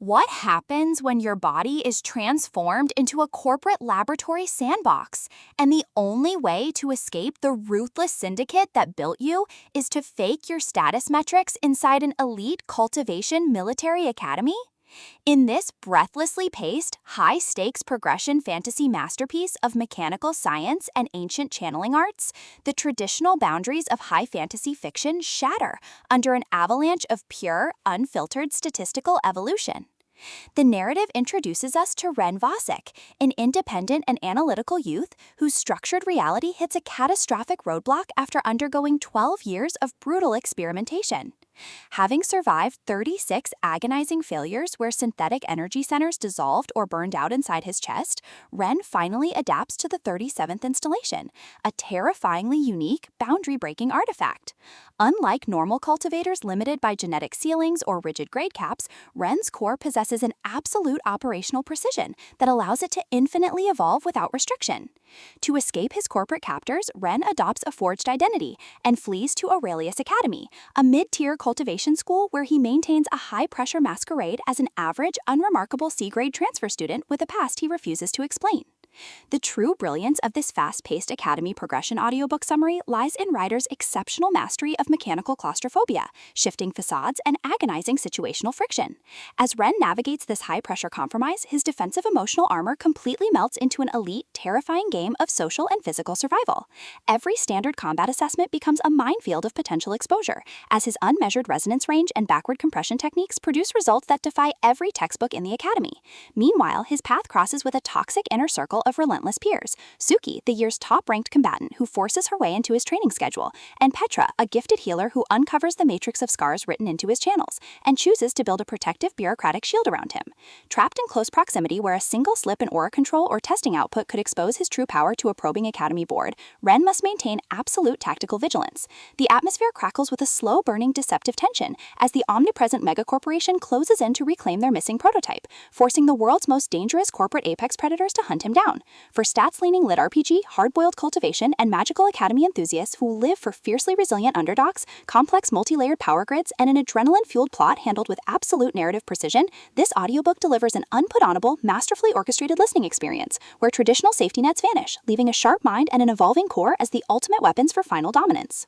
What happens when your body is transformed into a corporate laboratory sandbox, and the only way to escape the ruthless syndicate that built you is to fake your status metrics inside an elite cultivation military academy? In this breathlessly paced, high-stakes progression fantasy masterpiece of mechanical science and ancient channeling arts, the traditional boundaries of high fantasy fiction shatter under an avalanche of pure, unfiltered statistical evolution. The narrative introduces us to Renn Vasik, an independent and analytical youth whose structured reality hits a catastrophic roadblock after undergoing 12 years of brutal experimentation. Having survived 36 agonizing failures where synthetic energy centers dissolved or burned out inside his chest, Renn finally adapts to the 37th installation, a terrifyingly unique, boundary-breaking artifact. Unlike normal cultivators limited by genetic ceilings or rigid grade caps, Renn's core possesses an absolute operational precision that allows it to infinitely evolve without restriction. To escape his corporate captors, Renn adopts a forged identity and flees to Aurelius Academy, a mid-tier cultivation school where he maintains a high-pressure masquerade as an average, unremarkable C-grade transfer student with a past he refuses to explain. The true brilliance of this fast-paced academy progression audiobook summary lies in Ryder's exceptional mastery of mechanical claustrophobia, shifting facades, and agonizing situational friction. As Renn navigates this high-pressure compromise, his defensive emotional armor completely melts into an elite, terrifying game of social and physical survival. Every standard combat assessment becomes a minefield of potential exposure, as his unmeasured resonance range and backward compression techniques produce results that defy every textbook in the academy. Meanwhile, his path crosses with a toxic inner circle of relentless peers: Suki, the year's top-ranked combatant who forces her way into his training schedule, and Petra, a gifted healer who uncovers the matrix of scars written into his channels and chooses to build a protective bureaucratic shield around him. Trapped in close proximity where a single slip in aura control or testing output could expose his true power to a probing academy board, Renn must maintain absolute tactical vigilance. The atmosphere crackles with a slow-burning deceptive tension as the omnipresent megacorporation closes in to reclaim their missing prototype, forcing the world's most dangerous corporate apex predators to hunt him down. For stats-leaning lit RPG, hard-boiled cultivation, and magical academy enthusiasts who live for fiercely resilient underdogs, complex multi-layered power grids, and an adrenaline-fueled plot handled with absolute narrative precision, this audiobook delivers an unput-onable, masterfully orchestrated listening experience where traditional safety nets vanish, leaving a sharp mind and an evolving core as the ultimate weapons for final dominance.